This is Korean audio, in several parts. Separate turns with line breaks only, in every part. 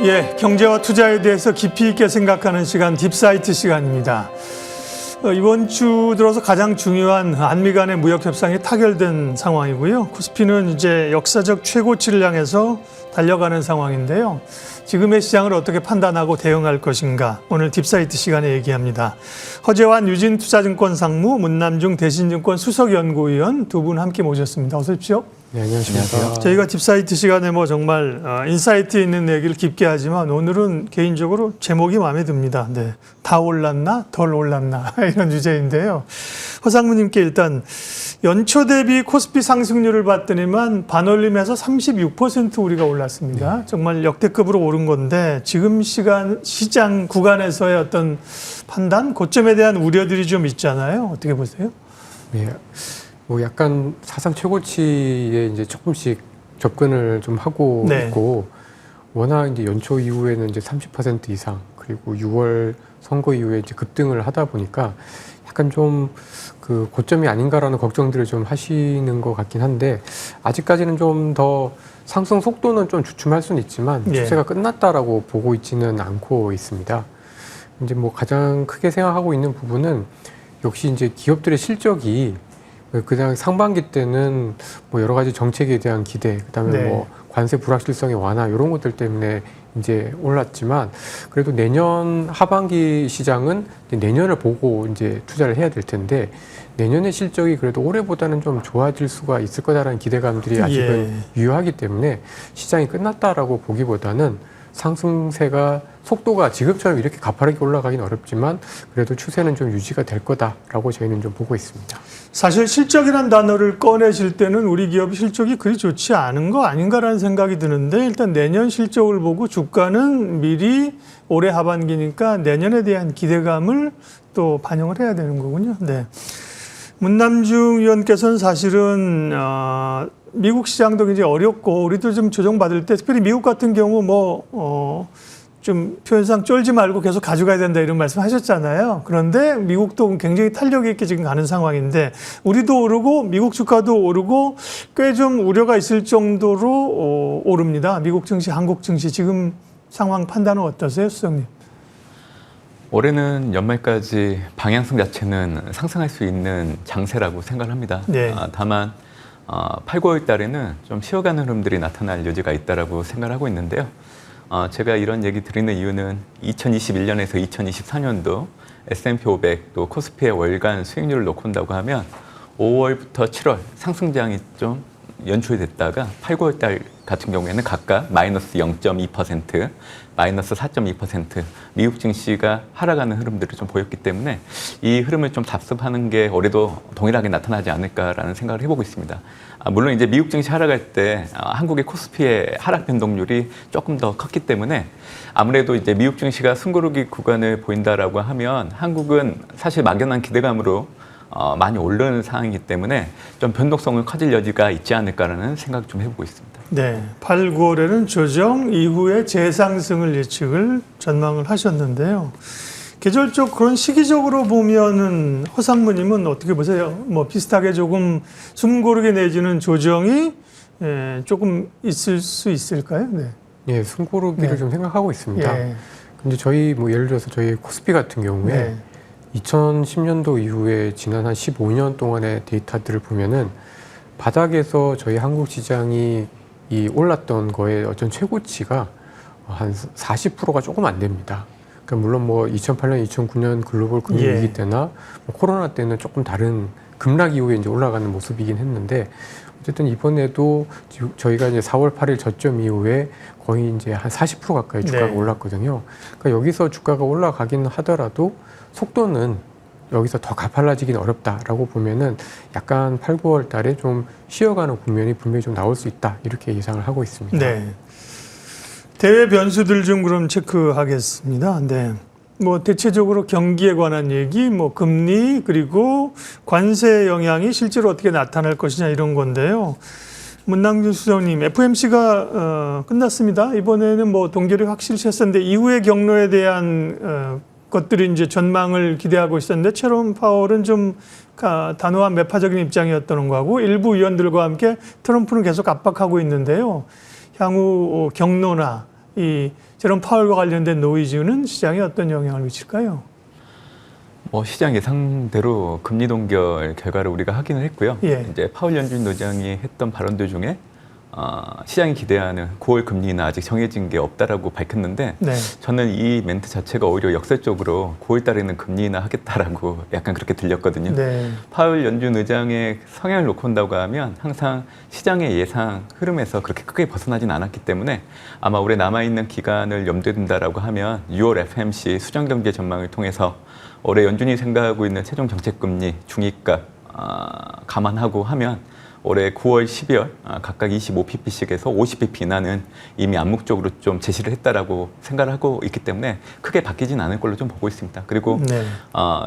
예, 경제와 투자에 대해서 깊이 있게 생각하는 시간, 딥사이트 시간입니다. 이번 주 들어서 가장 중요한 한미 간의 무역 협상이 타결된 상황이고요. 코스피는 이제 역사적 최고치를 향해서 달려가는 상황인데요. 지금의 시장을 어떻게 판단하고 대응할 것인가, 오늘 딥사이트 시간에 얘기합니다. 허재환 유진투자증권 상무, 문남중 대신증권 수석연구위원 두 분 함께 모셨습니다. 어서 오십시오.
네, 안녕하십니까.
저희가 딥사이트 시간에 정말 인사이트 있는 얘기를 깊게 하지만 오늘은 개인적으로 제목이 마음에 듭니다. 네, 다 올랐나 덜 올랐나 이런 주제인데요. 허 상무님께 일단 연초 대비 코스피 상승률을 봤더니만 반올림해서 36% 우리가 올랐습니다. 정말 역대급으로 오른 건데 지금 시장 구간에서의 어떤 판단, 고점에 대한 우려들이 좀 있잖아요. 어떻게 보세요?
네. 약간 사상 최고치에 이제 조금씩 접근을 좀 하고 있고, 워낙 이제 연초 이후에는 이제 30% 이상, 그리고 6월 선거 이후에 이제 급등을 하다 보니까 약간 좀 그 고점이 아닌가라는 걱정들을 좀 하시는 것 같긴 한데, 아직까지는 좀 더 상승 속도는 좀 주춤할 수는 있지만 추세가 끝났다라고 보고 있지는 않고 있습니다. 이제 가장 크게 생각하고 있는 부분은 역시 이제 기업들의 실적이 그냥 상반기 때는 여러 가지 정책에 대한 기대, 그다음에 관세 불확실성의 완화 이런 것들 때문에 이제 올랐지만, 그래도 내년 하반기 시장은 내년을 보고 이제 투자를 해야 될 텐데, 내년의 실적이 그래도 올해보다는 좀 좋아질 수가 있을 거다라는 기대감들이 아직은 유효하기 때문에 시장이 끝났다라고 보기보다는 상승세가 속도가 지금처럼 이렇게 가파르게 올라가긴 어렵지만 그래도 추세는 좀 유지가 될 거다라고 저희는 좀 보고 있습니다.
사실 실적이라는 단어를 꺼내실 때는 우리 기업 실적이 그리 좋지 않은 거 아닌가라는 생각이 드는데, 일단 내년 실적을 보고 주가는 미리 올해 하반기니까 내년에 대한 기대감을 또 반영을 해야 되는 거군요. 네. 문남중 위원께서는 사실은 미국 시장도 굉장히 어렵고 우리도 좀 조정받을 때, 특별히 미국 같은 경우 좀 표현상 쫄지 말고 계속 가져가야 된다 이런 말씀 하셨잖아요. 그런데 미국도 굉장히 탄력 있게 지금 가는 상황인데, 우리도 오르고 미국 주가도 오르고 꽤 좀 우려가 있을 정도로 오릅니다. 미국 증시, 한국 증시 지금 상황 판단은 어떠세요, 수석님?
올해는 연말까지 방향성 자체는 상승할 수 있는 장세라고 생각을 합니다. 다만 8, 9월 달에는 좀 쉬어가는 흐름들이 나타날 여지가 있다고 생각을 하고 있는데요. 제가 이런 얘기 드리는 이유는 2021년에서 2024년도 S&P 500 또 코스피의 월간 수익률을 놓고 온다고 하면 5월부터 7월 상승장이 좀 연출이 됐다가 8, 9월 달 같은 경우에는 각각 마이너스 0.2%, 마이너스 4.2% 미국 증시가 하락하는 흐름들을 좀 보였기 때문에 이 흐름을 좀 답습하는 게 올해도 동일하게 나타나지 않을까라는 생각을 해보고 있습니다. 물론 이제 미국 증시 하락할 때 한국의 코스피의 하락 변동률이 조금 더 컸기 때문에 아무래도 이제 미국 증시가 숨고르기 구간을 보인다라고 하면 한국은 사실 막연한 기대감으로 많이 오르는 상황이기 때문에 좀 변동성을 커질 여지가 있지 않을까라는 생각 좀 해보고 있습니다.
네, 8, 9월에는 조정 이후에 재상승을 예측을 전망을 하셨는데요. 계절적 그런 시기적으로 보면은 허 상무님은 어떻게 보세요? 비슷하게 조금 숨고르게 내지는 조정이 조금 있을 수 있을까요? 네.
예, 숨고르기를 좀 생각하고 있습니다. 근데 저희 예를 들어서 저희 코스피 같은 경우에 2010년도 이후에 지난 한 15년 동안의 데이터들을 보면은 바닥에서 저희 한국 시장이 올랐던 거에 어떤 최고치가 한 40%가 조금 안 됩니다. 그러니까 물론 2008년, 2009년 글로벌 금융위기 때나 코로나 때는 조금 다른 급락 이후에 이제 올라가는 모습이긴 했는데, 어쨌든 이번에도 저희가 이제 4월 8일 저점 이후에 거의 이제 한 40% 가까이 주가가 올랐거든요. 그러니까 여기서 주가가 올라가긴 하더라도 속도는 여기서 더 가팔라지긴 어렵다라고 보면은 약간 8, 9월 달에 좀 쉬어가는 국면이 분명히 좀 나올 수 있다, 이렇게 예상을 하고 있습니다.
네. 대외 변수들 좀 그럼 체크하겠습니다. 네. 대체적으로 경기에 관한 얘기, 금리, 그리고 관세 영향이 실제로 어떻게 나타날 것이냐 이런 건데요. 문남중 수석님, FOMC가 끝났습니다. 이번에는 동결이 확실시했었는데 이후의 경로에 대한 것들이 이제 전망을 기대하고 있었는데, 제롬 파월은 좀 단호한 매파적인 입장이었던 거하고 일부 위원들과 함께 트럼프는 계속 압박하고 있는데요. 향후 경로나 이 제롬 파월과 관련된 노이즈는 시장에 어떤 영향을 미칠까요?
시장 예상대로 금리 동결 결과를 우리가 확인을 했고요.
예.
이제 파월 연준 의장이 했던 발언들 중에 시장이 기대하는 9월 금리는 아직 정해진 게 없다라고 밝혔는데
네.
저는 이 멘트 자체가 오히려 역설적으로 9월 달에는 금리 인하 하겠다라고 약간 그렇게 들렸거든요.
네.
파월 연준 의장의 성향을 놓고 본다고 하면 항상 시장의 예상 흐름에서 그렇게 크게 벗어나진 않았기 때문에 아마 올해 남아있는 기간을 염두에 둔다라고 하면 6월 FMC 수정경제 전망을 통해서 올해 연준이 생각하고 있는 최종 정책금리 중위값 감안하고 하면 올해 9월, 12월 각각 25pp씩에서 50pp 인하는 이미 암묵적으로 좀 제시를 했다라고 생각을 하고 있기 때문에 크게 바뀌진 않을 걸로 좀 보고 있습니다. 그리고
네.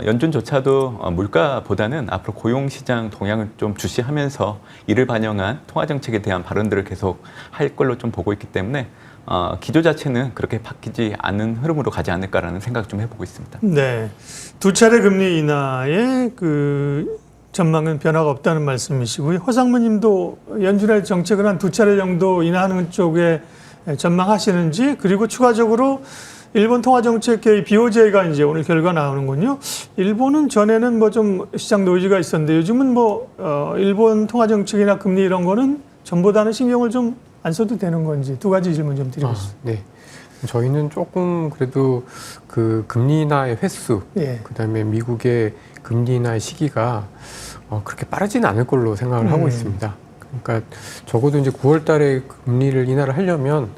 연준조차도 물가보다는 앞으로 고용시장 동향을 좀 주시하면서 이를 반영한 통화정책에 대한 발언들을 계속 할 걸로 좀 보고 있기 때문에 기조 자체는 그렇게 바뀌지 않은 흐름으로 가지 않을까라는 생각 좀 해보고 있습니다.
네. 두 차례 금리 인하의 전망은 변화가 없다는 말씀이시고요. 허상무님도 연준의 정책을 한 두 차례 정도 인하하는 쪽에 전망하시는지, 그리고 추가적으로 일본 통화정책회의 BOJ가 이제 오늘 결과 나오는군요. 일본은 전에는 뭐 좀 시장 노이즈가 있었는데 요즘은 일본 통화정책이나 금리 이런 거는 전보다는 신경을 좀 안 써도 되는 건지 두 가지 질문 좀 드리겠습니다.
네. 저희는 조금 그래도 그 금리 인하의 횟수,
예.
그다음에 미국의 금리 인하의 시기가 그렇게 빠르지는 않을 걸로 생각을 하고 있습니다. 그러니까 적어도 이제 9월 달에 금리를 인하를 하려면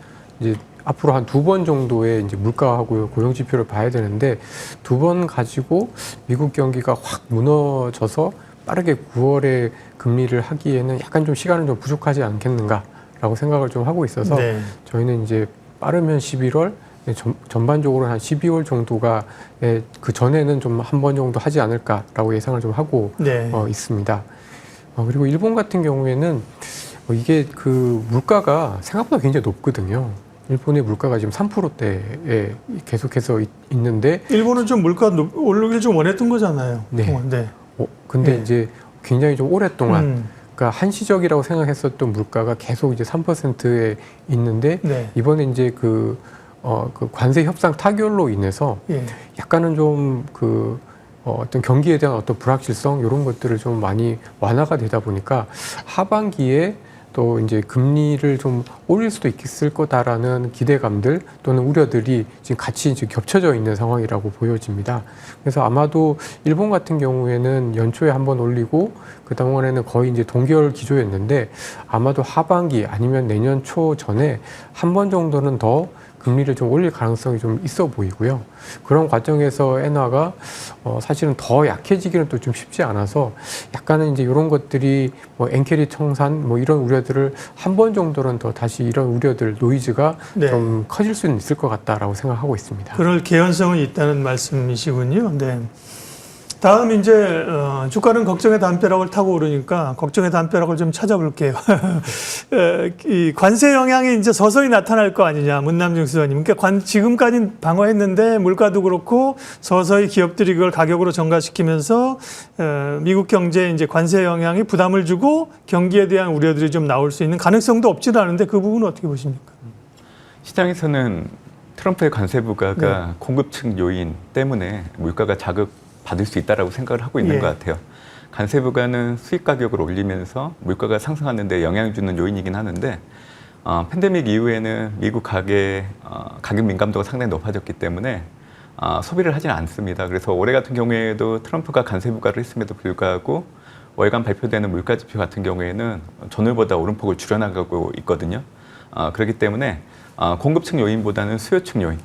이제 앞으로 한 2번 정도의 이제 물가하고 고용 지표를 봐야 되는데 2번 가지고 미국 경기가 확 무너져서 빠르게 9월에 금리를 하기에는 약간 좀 시간은 좀 부족하지 않겠는가라고 생각을 좀 하고 있어서
네.
저희는 이제 빠르면 11월, 전반적으로 한 12월 정도가 그 전에는 좀 한 번 정도 하지 않을까라고 예상을 좀 하고
네.
있습니다. 그리고 일본 같은 경우에는 이게 그 물가가 생각보다 굉장히 높거든요. 일본의 물가가 지금 3%대에 계속해서 있는데
일본은 좀 물가 오르길 좀 원했던 거잖아요.
네.
네.
근데
네.
이제 굉장히 좀 오랫동안 그러니까 한시적이라고 생각했었던 물가가 계속 이제 3%에 있는데
네.
이번에 이제 그 관세 협상 타결로 인해서
예.
약간은 좀 어떤 경기에 대한 어떤 불확실성 이런 것들을 좀 많이 완화가 되다 보니까 하반기에 또 이제 금리를 좀 올릴 수도 있을 거다라는 기대감들 또는 우려들이 지금 같이 이제 겹쳐져 있는 상황이라고 보여집니다. 그래서 아마도 일본 같은 경우에는 연초에 한번 올리고 그동안에는 거의 이제 동결 기조였는데 아마도 하반기 아니면 내년 초 전에 한 번 정도는 더 금리를 좀 올릴 가능성이 좀 있어 보이고요. 그런 과정에서 엔화가 사실은 더 약해지기는 또 좀 쉽지 않아서 약간은 이제 이런 것들이 엔캐리 청산 이런 우려들을 한 번 정도는 더 다시 이런 우려들 노이즈가
네.
좀 커질 수는 있을 것 같다라고 생각하고 있습니다.
그럴 개연성은 있다는 말씀이시군요. 네. 다음 이제 주가는 걱정의 담벼락을 타고 오르니까 걱정의 담벼락을 좀 찾아볼게요. 이 관세 영향이 이제 서서히 나타날 거 아니냐, 문남중 수석님. 그러니까 지금까지 방어했는데 물가도 그렇고 서서히 기업들이 그걸 가격으로 전가시키면서 미국 경제에 이제 관세 영향이 부담을 주고 경기에 대한 우려들이 좀 나올 수 있는 가능성도 없지는 않은데 그 부분은 어떻게 보십니까?
시장에서는 트럼프의 관세 부과가
네.
공급층 요인 때문에 물가가 자극받을 수 있다라고 생각을 하고 있는
예.
것 같아요. 관세 부과는 수입 가격을 올리면서 물가가 상승하는 데 영향을 주는 요인이긴 하는데 팬데믹 이후에는 미국 가격 민감도가 상당히 높아졌기 때문에 소비를 하지는 않습니다. 그래서 올해 같은 경우에도 트럼프가 관세 부과를 했음에도 불구하고 월간 발표되는 물가 지표 같은 경우에는 전월보다 오름폭을 줄여나가고 있거든요. 그렇기 때문에 공급층 요인보다는 수요층 요인,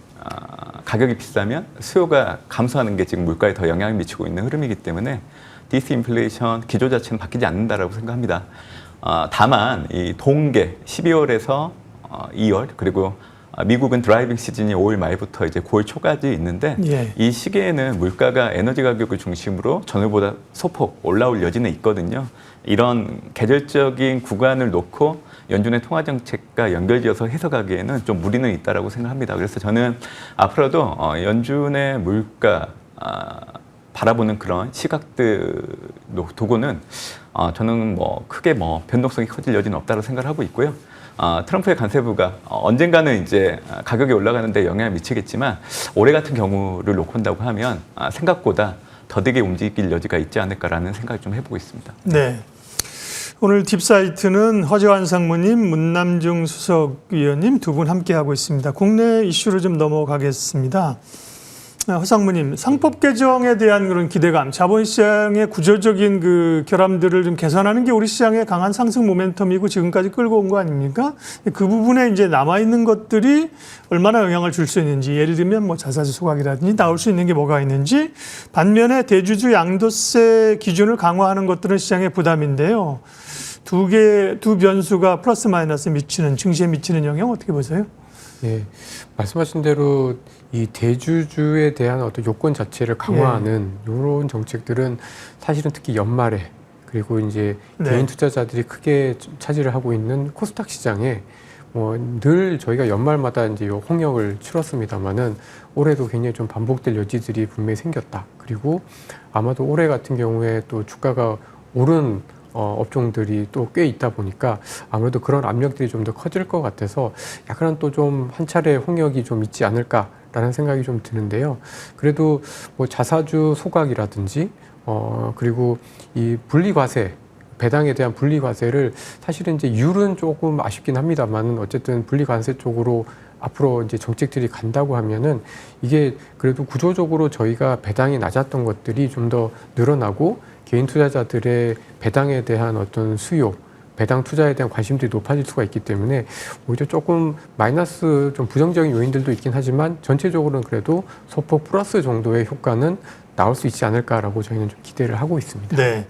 가격이 비싸면 수요가 감소하는 게 지금 물가에 더 영향을 미치고 있는 흐름이기 때문에 디스인플레이션 기조 자체는 바뀌지 않는다라고 생각합니다. 다만 이 동계 12월에서 2월 그리고 미국은 드라이빙 시즌이 5월 말부터 이제 9월 초까지 있는데
예.
이 시기에는 물가가 에너지 가격을 중심으로 전월보다 소폭 올라올 여지는 있거든요. 이런 계절적인 구간을 놓고 연준의 통화정책과 연결지어서 해석하기에는 좀 무리는 있다라고 생각합니다. 그래서 저는 앞으로도 연준의 물가 바라보는 그런 시각들 두고는 저는 크게 변동성이 커질 여지는 없다고 생각을 하고 있고요. 트럼프의 관세부가 언젠가는 이제 가격이 올라가는데 영향을 미치겠지만 올해 같은 경우를 놓고 본다고 하면 생각보다 더디게 움직일 여지가 있지 않을까라는 생각을 좀 해보고 있습니다.
네. 오늘 딥사이트는 허재환 상무님, 문남중 수석위원님 두 분 함께하고 있습니다. 국내 이슈로 좀 넘어가겠습니다. 허 상무님, 상법 개정에 대한 그런 기대감, 자본시장의 구조적인 그 결함들을 좀 개선하는 게 우리 시장의 강한 상승 모멘텀이고 지금까지 끌고 온 거 아닙니까? 그 부분에 이제 남아있는 것들이 얼마나 영향을 줄 수 있는지, 예를 들면 뭐 자사주 소각이라든지 나올 수 있는 게 뭐가 있는지, 반면에 대주주 양도세 기준을 강화하는 것들은 시장의 부담인데요. 두 변수가 플러스 마이너스 미치는, 증시에 미치는 영향 어떻게 보세요?
예, 말씀하신 대로 이 대주주에 대한 어떤 요건 자체를 강화하는 이런 정책들은 사실은 특히 연말에 그리고 이제 개인 투자자들이 크게 차지를 하고 있는 코스닥 시장에 뭐 늘 저희가 연말마다 이제 요 홍역을 치렀습니다만은 올해도 굉장히 좀 반복될 여지들이 분명히 생겼다. 그리고 아마도 올해 같은 경우에 또 주가가 오른 업종들이 또 꽤 있다 보니까 아무래도 그런 압력들이 좀 더 커질 것 같아서 약간은 또 좀 한 차례 홍역이 좀 있지 않을까라는 생각이 좀 드는데요. 그래도 뭐 자사주 소각이라든지 그리고 이 분리과세 배당에 대한 분리과세를 사실은 이제 율은 조금 아쉽긴 합니다만은 어쨌든 분리과세 쪽으로 앞으로 이제 정책들이 간다고 하면은 이게 그래도 구조적으로 저희가 배당이 낮았던 것들이 좀 더 늘어나고 개인 투자자들의 배당에 대한 어떤 수요, 배당 투자에 대한 관심들이 높아질 수가 있기 때문에 오히려 조금 마이너스 좀 부정적인 요인들도 있긴 하지만 전체적으로는 그래도 소폭 플러스 정도의 효과는 나올 수 있지 않을까라고 저희는 좀 기대를 하고 있습니다.
네.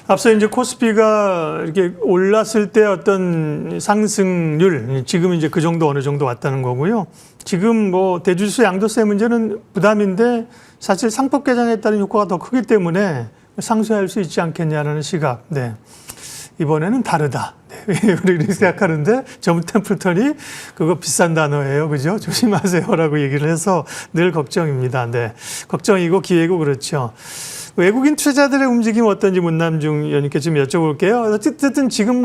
앞서 이제 코스피가 이렇게 올랐을 때 어떤 상승률, 지금 이제 그 정도 어느 정도 왔다는 거고요. 지금 뭐 대주주 양도세 문제는 부담인데 사실 상법 개정에 따른 효과가 더 크기 때문에 상쇄할 수 있지 않겠냐는 시각. 네. 이번에는 다르다. 네. 우리 생각하는데 점 템플턴이 그거 비싼 단어예요. 그죠? 조심하세요라고 얘기를 해서 늘 걱정입니다. 네. 걱정이고 기회고 그렇죠. 외국인 투자자들의 움직임 어떤지 문남중 의원님께 좀 여쭤볼게요. 어쨌든 지금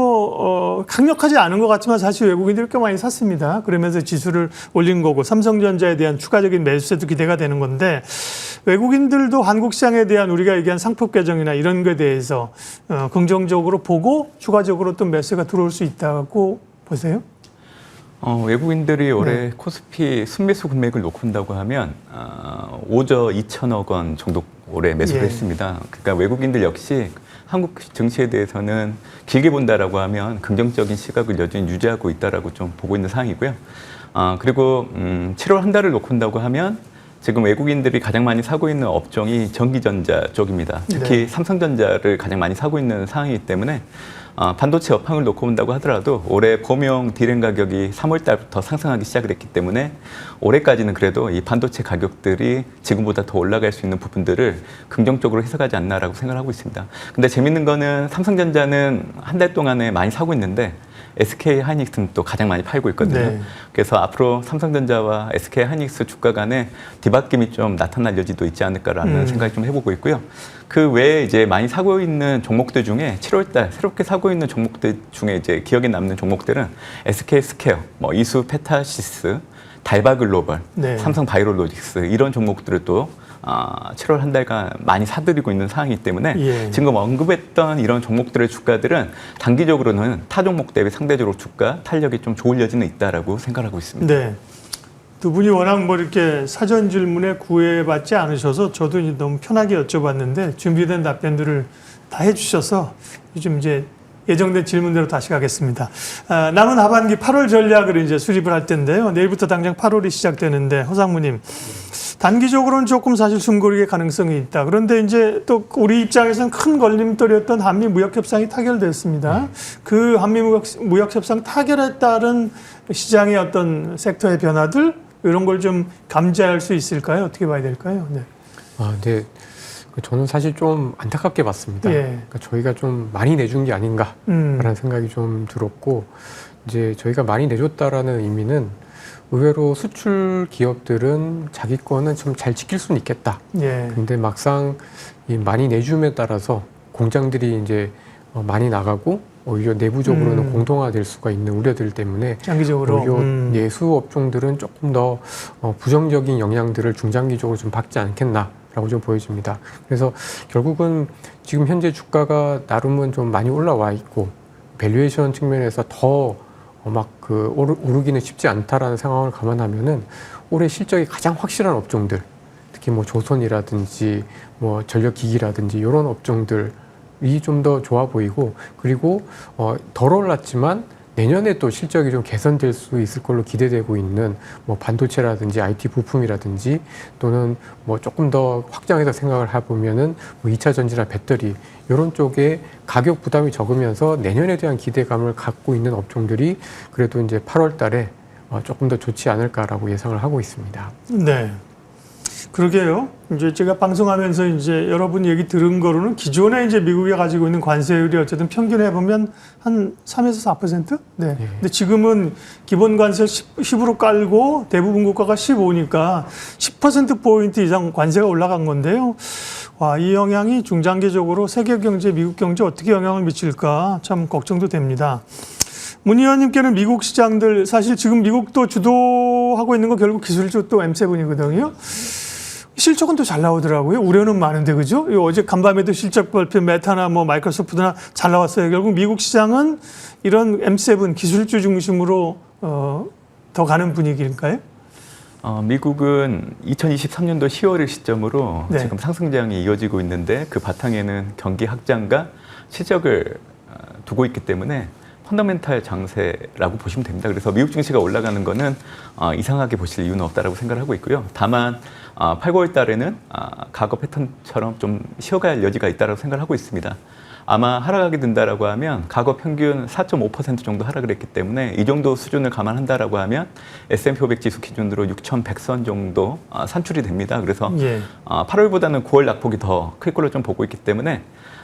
강력하지 않은 것 같지만 사실 외국인들이 꽤 많이 샀습니다. 그러면서 지수를 올린 거고 삼성전자에 대한 추가적인 매수세도 기대가 되는 건데 외국인들도 한국 시장에 대한 우리가 얘기한 상법 개정이나 이런 거에 대해서 긍정적으로 보고 추가적으로 또 매수가 들어올 수 있다고 보세요?
외국인들이 올해 코스피 순매수 금액을 놓고 본다고 하면 5조 2천억 원 정도 올해 매수를 했습니다. 그러니까 외국인들 역시 한국 증시에 대해서는 길게 본다라고 하면 긍정적인 시각을 여전히 유지하고 있다라고 좀 보고 있는 상황이고요. 그리고 7월 한 달을 놓고 본다고 하면 지금 외국인들이 가장 많이 사고 있는 업종이 전기전자 쪽입니다. 특히 삼성전자를 가장 많이 사고 있는 상황이기 때문에 반도체 업황을 놓고 본다고 하더라도 올해 범용 디램 가격이 3월 달부터 상승하기 시작을 했기 때문에 올해까지는 그래도 이 반도체 가격들이 지금보다 더 올라갈 수 있는 부분들을 긍정적으로 해석하지 않나라고 생각을 하고 있습니다. 근데 재밌는 거는 삼성전자는 한 달 동안에 많이 사고 있는데 SK 하이닉스는 또 가장 많이 팔고 있거든요. 네. 그래서 앞으로 삼성전자와 SK 하이닉스 주가 간에 뒤바뀜이 좀 나타날 여지도 있지 않을까라는 생각을 좀 해보고 있고요. 그 외에 이제 많이 사고 있는 종목들 중에 7월달 새롭게 사고 있는 종목들 중에 이제 기억에 남는 종목들은 SK 스퀘어, 뭐 이수 페타시스, 달바글로벌, 삼성 바이오로직스 이런 종목들을 또 7월 한 달간 많이 사들이고 있는 상황이기 때문에 지금 언급했던 이런 종목들의 주가들은 단기적으로는 타 종목 대비 상대적으로 주가 탄력이 좀 좋을 여지는 있다라고 생각하고 있습니다.
네. 두 분이 워낙 뭐 이렇게 사전 질문에 구애받지 않으셔서 저도 이제 너무 편하게 여쭤봤는데 준비된 답변들을 다 해주셔서 요즘 이제 예정된 질문대로 다시 가겠습니다. 남은 하반기 8월 전략을 이제 수립을 할 텐데요. 내일부터 당장 8월이 시작되는데 허 상무님. 단기적으로는 조금 사실 숨고르게 가능성이 있다. 그런데 이제 또 우리 입장에서는 큰 걸림돌이었던 한미 무역협상이 타결됐습니다. 그 한미 무역협상 타결에 따른 시장의 어떤 섹터의 변화들 이런 걸 좀 감지할 수 있을까요? 어떻게 봐야 될까요? 네.
네. 저는 사실 좀 안타깝게 봤습니다. 그러니까 저희가 좀 많이 내준 게 아닌가라는 생각이 좀 들었고, 이제 저희가 많이 내줬다라는 의미는 의외로 수출 기업들은 자기 거는 좀 잘 지킬 수는 있겠다. 근데 막상 이 많이 내줌에 따라서 공장들이 이제 많이 나가고 오히려 내부적으로는 공동화될 수가 있는 우려들 때문에
장기적으로
오히려 내수 업종들은 조금 더 부정적인 영향들을 중장기적으로 좀 받지 않겠나라고 좀 보여집니다. 그래서 결국은 지금 현재 주가가 나름은 좀 많이 올라와 있고 밸류에이션 측면에서 더 오르기는 쉽지 않다라는 상황을 감안하면은 올해 실적이 가장 확실한 업종들, 특히 뭐 조선이라든지 뭐 전력기기라든지 이런 업종들이 좀 더 좋아 보이고, 그리고 덜 올랐지만 내년에 또 실적이 좀 개선될 수 있을 걸로 기대되고 있는 뭐 반도체라든지 IT 부품이라든지 또는 뭐 조금 더 확장해서 생각을 해보면은 뭐 2차 전지나 배터리 이런 쪽에 가격 부담이 적으면서 내년에 대한 기대감을 갖고 있는 업종들이 그래도 이제 8월 달에 조금 더 좋지 않을까라고 예상을 하고 있습니다.
네. 그러게요. 이제 제가 방송하면서 이제 여러분 얘기 들은 거로는 기존에 이제 미국이 가지고 있는 관세율이 어쨌든 평균해 보면 한 3에서 4%? 네. 근데 지금은 기본 관세 10으로 깔고 대부분 국가가 15니까 10%포인트 이상 관세가 올라간 건데요. 와, 이 영향이 중장기적으로 세계 경제, 미국 경제 어떻게 영향을 미칠까 참 걱정도 됩니다. 문 의원님께는 미국 시장들, 사실 지금 미국도 주도하고 있는 거 결국 기술주 또 M7이거든요. 실적은 또 잘 나오더라고요. 우려는 많은데, 그죠? 어제 간밤에도 실적 발표 메타나 뭐 마이크로소프트나 잘 나왔어요. 결국 미국 시장은 이런 M7 기술주 중심으로 더 가는 분위기일까요?
미국은 2023년도 10월을 시점으로
네.
지금 상승장이 이어지고 있는데 그 바탕에는 경기 확장과 실적을 두고 있기 때문에 펀더멘탈 장세라고 보시면 됩니다. 그래서 미국 증시가 올라가는 거는 이상하게 보실 이유는 없다라고 생각을 하고 있고요. 다만 8, 9월 달에는 과거 패턴처럼 좀 쉬어갈 여지가 있다고 생각을 하고 있습니다. 아마 하락하게 된다라고 하면 과거 평균 4.5% 정도 하락을 했기 때문에 이 정도 수준을 감안한다라고 하면 S&P 500 지수 기준으로 6,100선 정도 산출이 됩니다. 그래서 8월보다는 9월 낙폭이 더 클 걸로 좀 보고 있기 때문에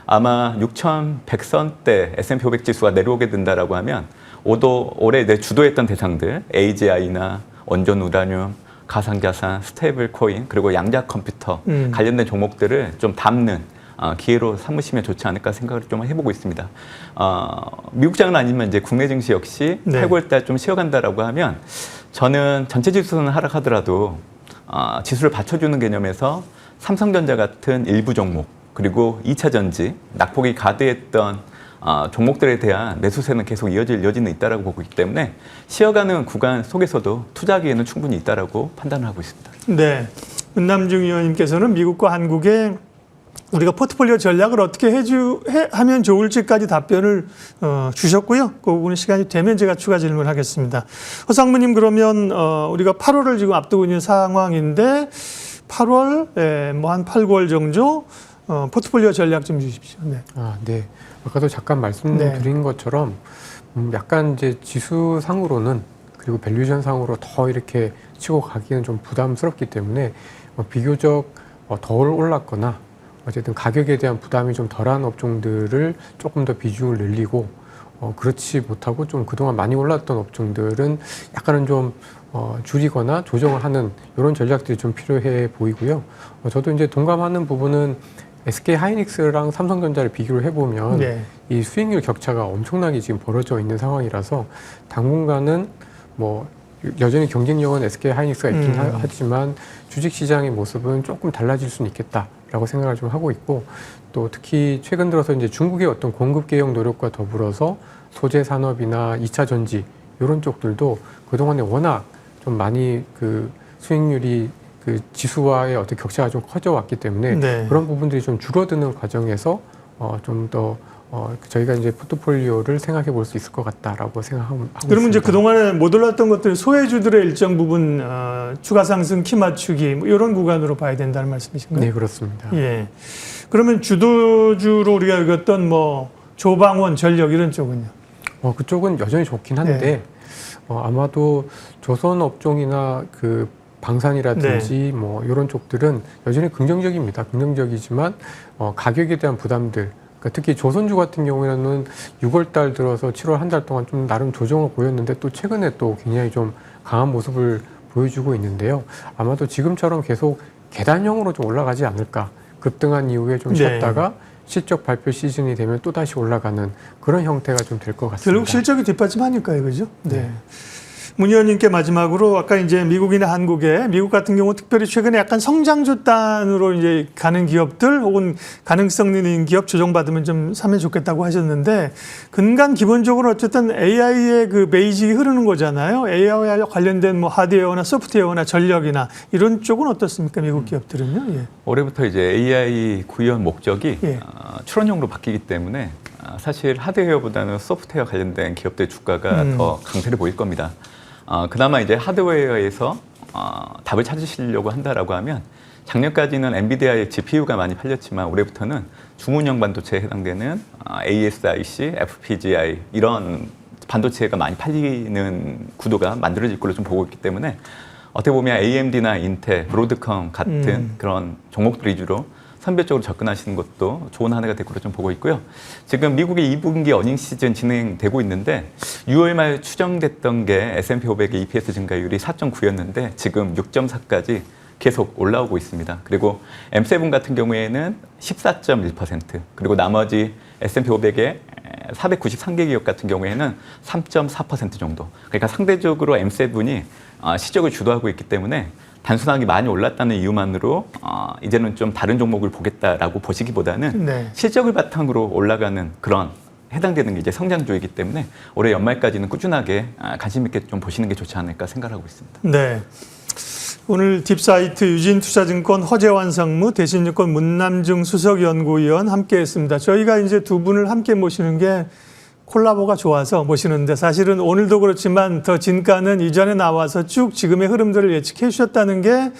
아마 6,100선대 S&P 500 지수가 내려오게 된다라고 하면 올해 주도했던 대상들 AGI나 원전 우라늄, 가상자산, 스테이블 코인 그리고 양자 컴퓨터 관련된 종목들을 좀 담는 기회로 삼으시면 좋지 않을까 생각을 좀 해보고 있습니다. 미국장은 아니면 이제 국내 증시 역시 8, 9월 달 좀 쉬어간다라고 하면 저는 전체 지수는 하락하더라도 지수를 받쳐주는 개념에서 삼성전자 같은 일부 종목 그리고 2차 전지, 낙폭이 가드했던 종목들에 대한 매수세는 계속 이어질 여지는 있다라고 보고 있기 때문에 쉬어가는 구간 속에서도 투자하기에는 충분히 있다라고 판단을 하고 있습니다. 네,
은남중 의원님께서는 미국과 한국의 우리가 포트폴리오 전략을 어떻게 하면 좋을지까지 답변을 주셨고요. 그 부분은 시간이 되면 제가 추가 질문하겠습니다. 허상무님, 그러면 우리가 8월을 지금 앞두고 있는 상황인데 8월 뭐 한 8, 9월 정도 포트폴리오 전략 좀 주십시오. 네.
네. 아까도 잠깐 말씀드린 것처럼 약간 이제 지수상으로는 그리고 밸류션 상으로 더 이렇게 치고 가기는 좀 부담스럽기 때문에 비교적 덜 올랐거나 어쨌든 가격에 대한 부담이 좀 덜한 업종들을 조금 더 비중을 늘리고 그렇지 못하고 좀 그동안 많이 올랐던 업종들은 약간은 좀 줄이거나 조정을 하는 이런 전략들이 좀 필요해 보이고요. 저도 이제 동감하는 부분은 SK 하이닉스랑 삼성전자를 비교를 해보면 이 수익률 격차가 엄청나게 지금 벌어져 있는 상황이라서 당분간은 뭐 여전히 경쟁력은 SK 하이닉스가 있긴 하지만 주식시장의 모습은 조금 달라질 수는 있겠다라고 생각을 좀 하고 있고, 또 특히 최근 들어서 이제 중국의 어떤 공급 개혁 노력과 더불어서 소재 산업이나 2차 전지 이런 쪽들도 그동안에 워낙 좀 많이 그 수익률이 그 지수와의 어떤 격차가 좀 커져 왔기 때문에 그런 부분들이 좀 줄어드는 과정에서 좀 더 저희가 이제 포트폴리오를 생각해 볼 수 있을 것 같다라고 생각하고 있습니다.
그러면 이제 그동안에 못 올랐던 것들 소외주들의 일정 부분 추가 상승 키 맞추기 뭐 이런 구간으로 봐야 된다는 말씀이신가요?
네, 그렇습니다.
예. 그러면 주도주로 우리가 여겼던 뭐 조방원, 전력 이런 쪽은요?
그쪽은 여전히 좋긴 한데 아마도 조선 업종이나 그 방산이라든지 뭐 이런 쪽들은 여전히 긍정적입니다. 긍정적이지만 가격에 대한 부담들, 그러니까 특히 조선주 같은 경우에는 6월 달 들어서 7월 한 달 동안 좀 나름 조정을 보였는데 또 최근에 또 굉장히 좀 강한 모습을 보여주고 있는데요. 아마도 지금처럼 계속 계단형으로 좀 올라가지 않을까. 급등한 이후에 좀 쉬었다가 실적 발표 시즌이 되면 또 다시 올라가는 그런 형태가 좀 될 것 같습니다.
결국 실적이 뒷받침하니까요, 그죠? 네. 문 의원님께 마지막으로 아까 이제 미국이나 한국에 미국 같은 경우 특별히 최근에 약간 성장주 단으로 이제 가는 기업들 혹은 가능성 있는 기업 조정받으면 좀 사면 좋겠다고 하셨는데 근간 기본적으로 어쨌든 AI의 그 베이직이 흐르는 거잖아요. AI와 관련된 뭐 하드웨어나 소프트웨어나 전력이나 이런 쪽은 어떻습니까? 미국 기업들은요. 예.
올해부터 이제 AI 구현 목적이 추론용으로 바뀌기 때문에 사실 하드웨어보다는 소프트웨어 관련된 기업들의 주가가 더 강세를 보일 겁니다. 그나마 이제 하드웨어에서 답을 찾으시려고 한다라고 하면 작년까지는 엔비디아의 GPU가 많이 팔렸지만 올해부터는 주문형 반도체에 해당되는 ASIC, FPGA 이런 반도체가 많이 팔리는 구도가 만들어질 걸로 좀 보고 있기 때문에 어떻게 보면 AMD나 인텔, 브로드컴 같은 그런 종목들 위주로 선별적으로 접근하시는 것도 좋은 한 해가 될 거로 좀 보고 있고요. 지금 미국의 2분기 어닝 시즌 진행되고 있는데 6월 말 추정됐던 게 S&P 500의 EPS 증가율이 4.9였는데 지금 6.4까지 계속 올라오고 있습니다. 그리고 M7 같은 경우에는 14.1%, 그리고 나머지 S&P 500의 493개 기업 같은 경우에는 3.4% 정도. 그러니까 상대적으로 M7이 실적을 주도하고 있기 때문에 단순하게 많이 올랐다는 이유만으로 이제는 좀 다른 종목을 보겠다라고 보시기보다는 실적을 바탕으로 올라가는 그런 해당되는 게 이제 성장주이기 때문에 올해 연말까지는 꾸준하게 관심 있게 좀 보시는 게 좋지 않을까 생각하고 있습니다.
네. 오늘 딥사이트 유진투자증권 허재환 상무, 대신증권 문남중 수석연구위원 함께했습니다. 저희가 이제 두 분을 함께 모시는 게 콜라보가 좋아서 모시는데 사실은 오늘도 그렇지만 더 진가는 이전에 나와서 쭉 지금의 흐름들을 예측해 주셨다는 게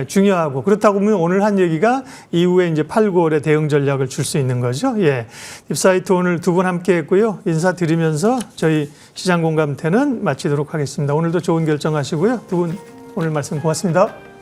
중요하고 그렇다고 보면 오늘 한 얘기가 이후에 이제 8, 9월에 대응 전략을 줄 수 있는 거죠. 예. 딥사이트 오늘 두 분 함께 했고요. 인사드리면서 저희 시장공감태는 마치도록 하겠습니다. 오늘도 좋은 결정하시고요. 두 분 오늘 말씀 고맙습니다.